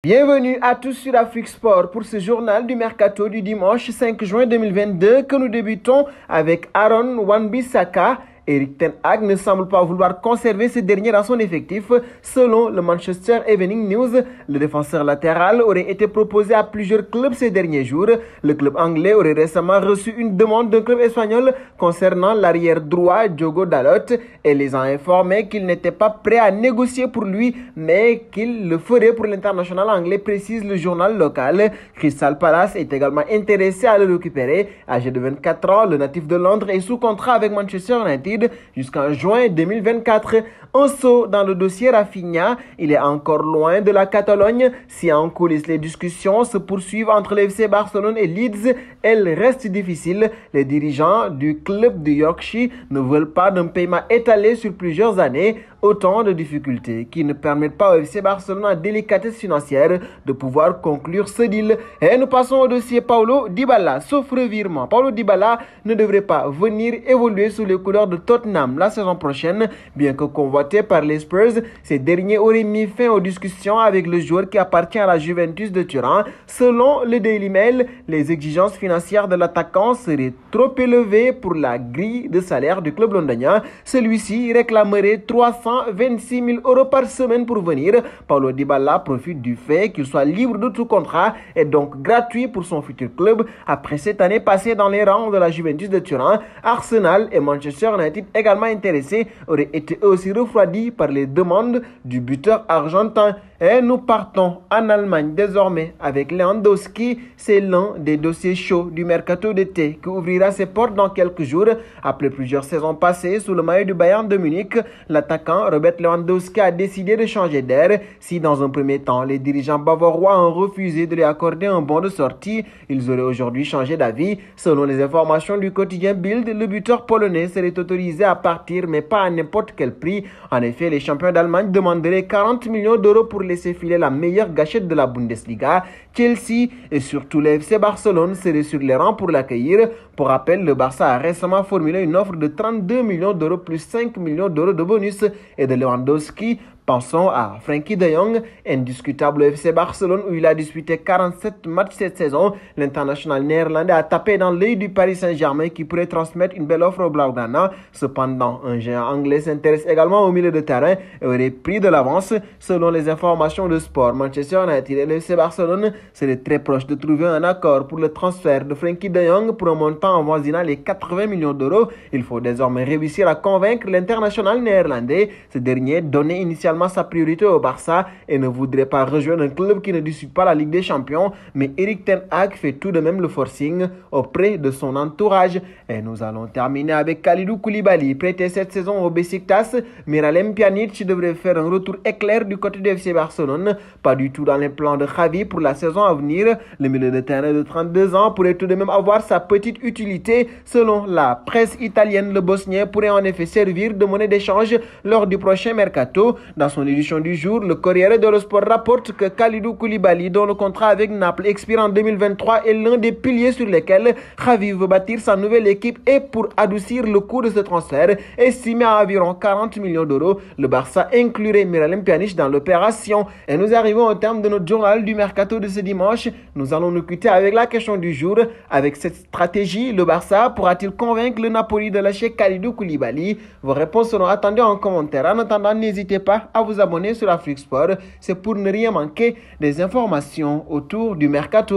Bienvenue à tous sur Afrique Sport pour ce journal du mercato du dimanche 5 juin 2022 que nous débutons avec Aaron Wan-Bissaka. Erik ten Hag ne semble pas vouloir conserver ce dernier dans son effectif. Selon le Manchester Evening News, le défenseur latéral aurait été proposé à plusieurs clubs ces derniers jours. Le club anglais aurait récemment reçu une demande d'un club espagnol concernant l'arrière droit Diogo Dalot et les a informés qu'il n'était pas prêt à négocier pour lui, mais qu'il le ferait pour l'international anglais, précise le journal local. Crystal Palace est également intéressé à le récupérer. Âgé de 24 ans, le natif de Londres est sous contrat avec Manchester United jusqu'en juin 2024. Un saut dans le dossier Rafinha, il est encore loin de la Catalogne. Si en coulisses les discussions se poursuivent entre le FC Barcelone et Leeds, elles restent difficiles. Les dirigeants du club de Yorkshire ne veulent pas d'un paiement étalé sur plusieurs années. Autant de difficultés qui ne permettent pas au FC Barcelone en délicatesse financière de pouvoir conclure ce deal. Et nous passons au dossier Paulo Dybala. Sauf revirement, Paulo Dybala ne devrait pas venir évoluer sous les couleurs de Tottenham la saison prochaine. Bien que convoité par les Spurs, ces derniers auraient mis fin aux discussions avec le joueur qui appartient à la Juventus de Turin. Selon le Daily Mail, les exigences financières de l'attaquant seraient trop élevées pour la grille de salaire du club londonien. Celui-ci réclamerait 326 000 € par semaine pour venir. Paulo Dybala profite du fait qu'il soit libre de tout contrat et donc gratuit pour son futur club. Après cette année passée dans les rangs de la Juventus de Turin, Arsenal et Manchester United, également intéressés, auraient été aussi refroidis par les demandes du buteur argentin. Et nous partons en Allemagne désormais avec Lewandowski. C'est l'un des dossiers chauds du mercato d'été qui ouvrira ses portes dans quelques jours. Après plusieurs saisons passées sous le maillot du Bayern de Munich, l'attaquant Robert Lewandowski a décidé de changer d'air. Si dans un premier temps, les dirigeants bavarois ont refusé de lui accorder un bon de sortie, ils auraient aujourd'hui changé d'avis. Selon les informations du quotidien Bild, le buteur polonais serait autorisé à partir, mais pas à n'importe quel prix. En effet, les champions d'Allemagne demanderaient 40 millions d'euros pour laisser filer la meilleure gâchette de la Bundesliga. Chelsea et surtout le FC Barcelone seraient sur les rangs pour l'accueillir. Pour rappel, le Barça a récemment formulé une offre de 32 millions d'euros plus 5 millions d'euros de bonus et de Lewandowski. Pensons à Frenkie de Jong, indiscutable au FC Barcelone où il a disputé 47 matchs cette saison. L'international néerlandais a tapé dans l'œil du Paris Saint-Germain qui pourrait transmettre une belle offre au Blaugrana. Cependant, un géant anglais s'intéresse également au milieu de terrain et aurait pris de l'avance. Selon les informations de sport, Manchester United et le FC Barcelone seraient très proches de trouver un accord pour le transfert de Frenkie de Jong pour un montant avoisinant les 80 millions d'euros. Il faut désormais réussir à convaincre l'international néerlandais. Ce dernier donnait initialement sa priorité au Barça et ne voudrait pas rejoindre un club qui ne dispute pas la Ligue des Champions, mais Erik ten Hag fait tout de même le forcing auprès de son entourage. Et nous allons terminer avec Kalidou Koulibaly, prêté cette saison au Beşiktaş. Miralem Pjanic devrait faire un retour éclair du côté du FC Barcelone, pas du tout dans les plans de Xavi pour la saison à venir. Le milieu de terrain de 32 ans pourrait tout de même avoir sa petite utilité. Selon la presse italienne, le Bosnien pourrait en effet servir de monnaie d'échange lors du prochain mercato. Dans son édition du jour, le Corriere dello Sport rapporte que Kalidou Koulibaly, dont le contrat avec Naples expire en 2023, est l'un des piliers sur lesquels Xavi veut bâtir sa nouvelle équipe. Et pour adoucir le coût de ce transfert, estimé à environ 40 millions d'euros, le Barça inclurait Miralem Pjanic dans l'opération. Et nous arrivons au terme de notre journal du mercato de ce dimanche. Nous allons nous quitter avec la question du jour. Avec cette stratégie, le Barça pourra-t-il convaincre le Napoli de lâcher Kalidou Koulibaly? Vos réponses seront attendues en commentaire. En attendant, n'hésitez pas à vous abonner sur Afrique Sport. C'est pour ne rien manquer des informations autour du mercato.